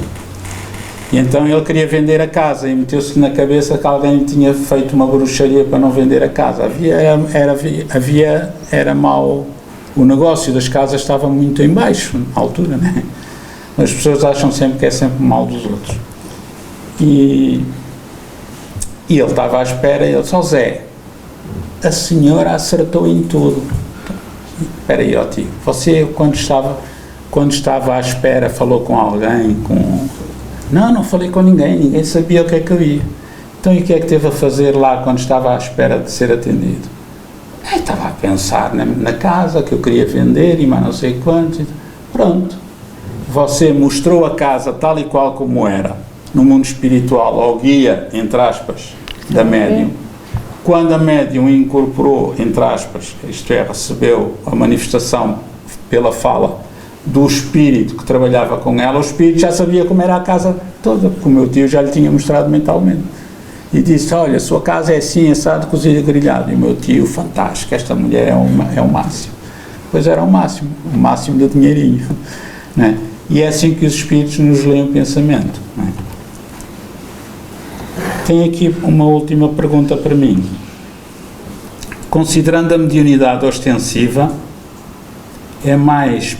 E então ele queria vender a casa e meteu-se na cabeça que alguém tinha feito uma bruxaria para não vender a casa. Era mau. O negócio das casas estava muito em baixo na altura, né? As pessoas acham sempre que é sempre mal dos outros. E ele estava à espera e ele disse, Zé, a senhora acertou em tudo. Espera aí, ó tio, você quando estava à espera falou com alguém? Não falei com ninguém sabia o que é que eu ia. Então e o que é que teve a fazer lá quando estava à espera de ser atendido? Estava a pensar na casa que eu queria vender e mais não sei quantos. Pronto, você mostrou a casa tal e qual como era, no mundo espiritual, ao guia, entre aspas, da médium. Quando a médium incorporou, entre aspas, isto é, recebeu a manifestação pela fala do espírito que trabalhava com ela, o espírito já sabia como era a casa toda, porque o meu tio já lhe tinha mostrado mentalmente. E disse, olha, a sua casa é assim, assado, cozido e grelhado. E o meu tio, fantástico, esta mulher é o máximo. Pois era o máximo do dinheirinho. Né? E é assim que os espíritos nos leem o pensamento. Né? Tenho aqui uma última pergunta para mim. Considerando a mediunidade ostensiva, é mais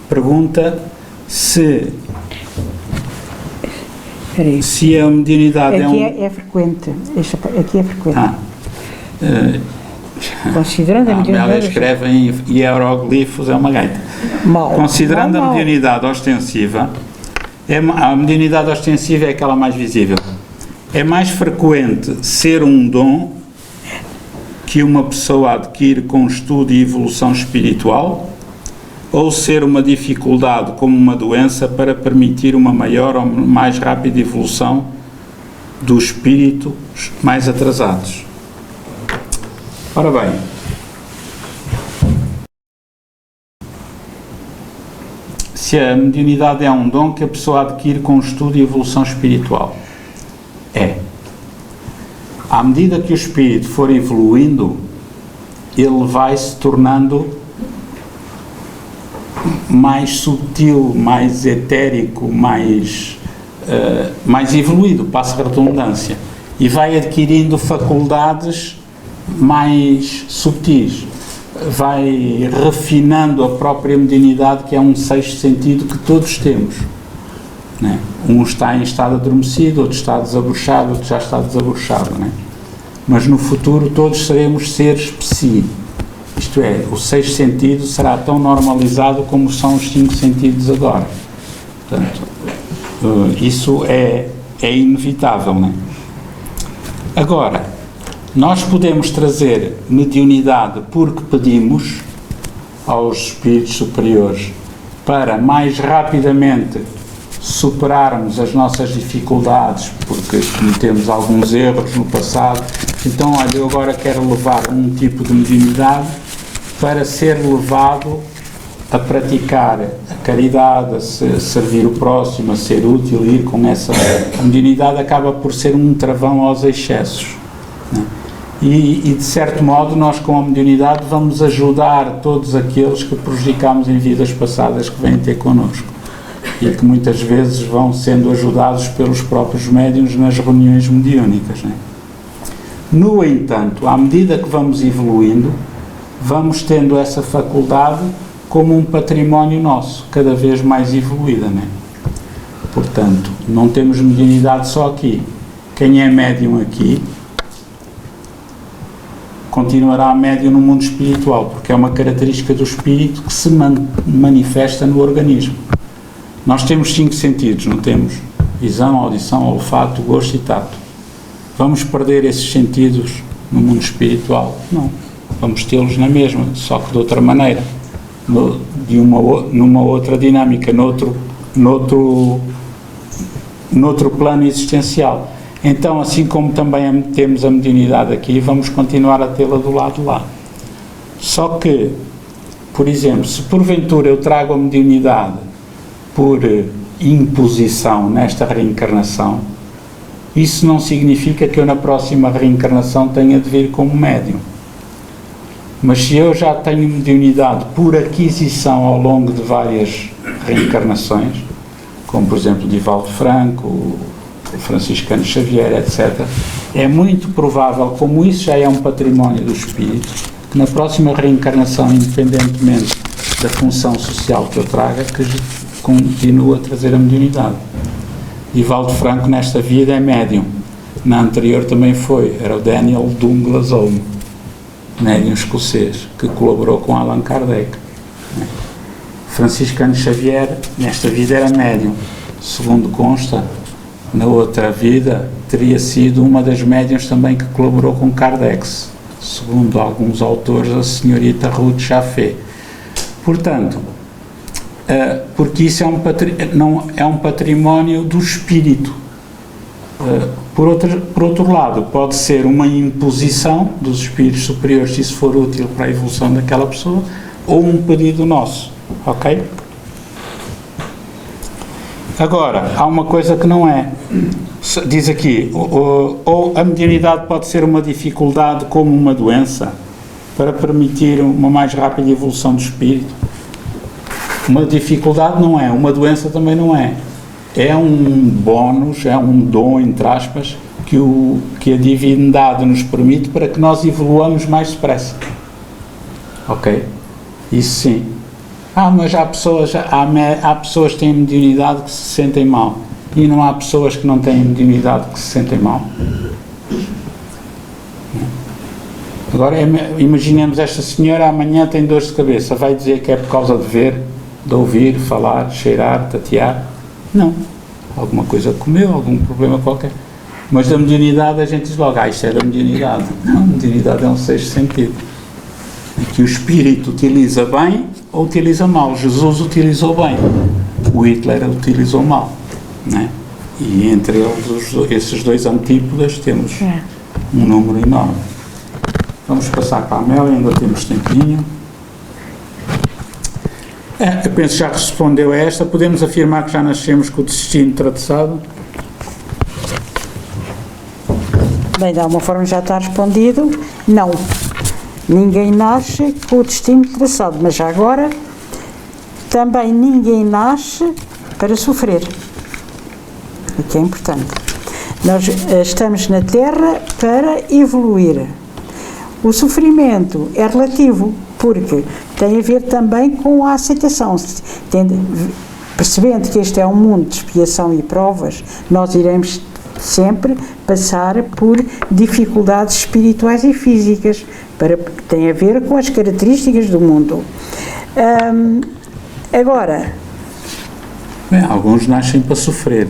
pergunta se a mediunidade aqui é frequente. Aqui é frequente. Considerando a mediunidade... Eles escrevem hieroglifos, é uma gaita. Considerando a mediunidade ostensiva, a mediunidade ostensiva é aquela mais visível. É mais frequente ser um dom que uma pessoa adquire com estudo e evolução espiritual, ou ser uma dificuldade como uma doença para permitir uma maior ou mais rápida evolução dos espíritos mais atrasados? Ora bem, se a mediunidade é um dom que a pessoa adquire com estudo e evolução espiritual, à medida que o espírito for evoluindo, ele vai se tornando mais sutil, mais etérico, mais evoluído, passa a redundância, e vai adquirindo faculdades mais subtis, vai refinando a própria mediunidade, que é um sexto sentido que todos temos, né? Um está em estado adormecido, outro está desabrochado, outro já está desabrochado, né? Mas no futuro todos seremos seres psi, isto é, o sexto sentido será tão normalizado como são os 5 sentidos agora. Portanto, isso é inevitável, né? Agora, Nós podemos trazer mediunidade porque pedimos aos espíritos superiores para mais rapidamente superarmos as nossas dificuldades, porque cometemos alguns erros no passado. Então, olha, eu agora quero levar um tipo de mediunidade para ser levado a praticar a caridade, a servir o próximo, a ser útil, ir com essa... A mediunidade acaba por ser um travão aos excessos, né? E, de certo modo, nós com a mediunidade vamos ajudar todos aqueles que prejudicámos em vidas passadas que vêm ter connosco e que muitas vezes vão sendo ajudados pelos próprios médiuns nas reuniões mediúnicas, né? No entanto, à medida que vamos evoluindo, vamos tendo essa faculdade como um património nosso, cada vez mais evoluída, né? Portanto, não temos mediunidade só aqui. Quem é médium aqui continuará médium no mundo espiritual, porque é uma característica do espírito que se manifesta no organismo. Nós temos 5 sentidos, não temos? Visão, audição, olfato, gosto e tato. Vamos perder esses sentidos no mundo espiritual? Não. Vamos tê-los na mesma, só que de outra maneira, numa outra dinâmica, noutro plano existencial. Então, assim como também temos a mediunidade aqui, vamos continuar a tê-la do lado de lá. Só que, por exemplo, se porventura eu trago a mediunidade por imposição nesta reencarnação, isso não significa que eu na próxima reencarnação tenha de vir como médium. Mas se eu já tenho mediunidade por aquisição ao longo de várias reencarnações, como por exemplo Divaldo Franco, o Franciscano Xavier, etc., é muito provável, como isso já é um património do espírito, que na próxima reencarnação, independentemente da função social que eu traga, que continue a trazer a mediunidade. Divaldo Franco nesta vida é médium, na anterior também foi, era o Daniel Douglas Home, médium escocês, que colaborou com Allan Kardec. Franciscano Xavier nesta vida era médium, segundo consta, na outra vida teria sido uma das médiuns também que colaborou com Kardec, segundo alguns autores, a senhorita Ruth Chaffé. Portanto, porque isso é um património do espírito. Por outro lado, pode ser uma imposição dos espíritos superiores, se isso for útil para a evolução daquela pessoa, ou um pedido nosso, ok? Agora, há uma coisa que não é. Diz aqui, ou a mediunidade pode ser uma dificuldade como uma doença, para permitir uma mais rápida evolução do espírito. Uma dificuldade não é, uma doença também não é. É um bónus, é um dom, entre aspas, que a divindade nos permite para que nós evoluamos mais depressa. Ok? Isso sim. Mas há pessoas que têm mediunidade que se sentem mal. E não há pessoas que não têm mediunidade que se sentem mal. Agora, imaginemos esta senhora amanhã tem dores de cabeça. Vai dizer que é por causa de ver, de ouvir, falar, cheirar, tatear? Não. Alguma coisa comeu, algum problema qualquer. Mas da mediunidade a gente diz logo, isto é da mediunidade. Não, a mediunidade é um sexto sentido. E que o espírito utiliza bem ou utiliza mal. Jesus utilizou bem. O Hitler utilizou mal. Né? E entre eles, esses dois antípodas, temos um número enorme. Vamos passar para a Amélia, ainda temos tempinho. Eu penso que já respondeu a esta. Podemos afirmar que já nascemos com o destino traçado? Bem, de alguma forma já está respondido. Não. Ninguém nasce com o destino traçado, mas já agora também ninguém nasce para sofrer. O que é importante. Nós estamos na Terra para evoluir. O sofrimento é relativo, porque tem a ver também com a aceitação. Percebendo que este é um mundo de expiação e provas, nós iremos sempre passar por dificuldades espirituais e físicas, que têm a ver com as características do mundo. Agora... Bem, alguns nascem para sofrer.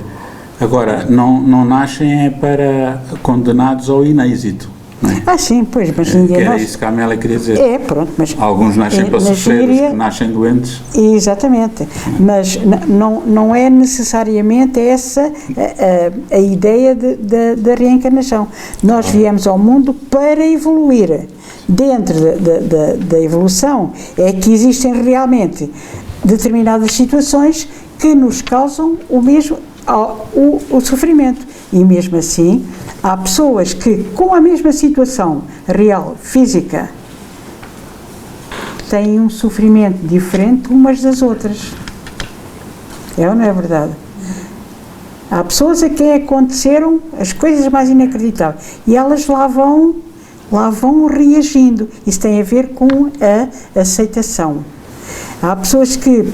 Agora, não nascem para condenados ao inêxito. não é? Ah, sim, pois, mas Que ninguém era nós. isso que a Amélia queria dizer. É, pronto, mas. Alguns nascem para na sofrer, os gíria- que nascem doentes. Exatamente, mas não é necessariamente essa a ideia da reencarnação. Nós viemos ao mundo para evoluir. Dentro da evolução é que existem realmente determinadas situações que nos causam o sofrimento. E mesmo assim, há pessoas que, com a mesma situação real, física, têm um sofrimento diferente umas das outras. É ou não é verdade? Há pessoas a quem aconteceram as coisas mais inacreditáveis e elas lá vão reagindo. Isso tem a ver com a aceitação. Há pessoas que,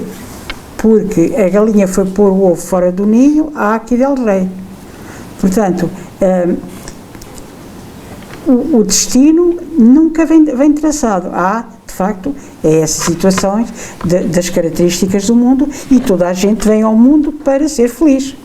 porque a galinha foi pôr o ovo fora do ninho, há aqui del rei. Portanto, o destino nunca vem traçado. Há, de facto, essas situações das características do mundo e toda a gente vem ao mundo para ser feliz.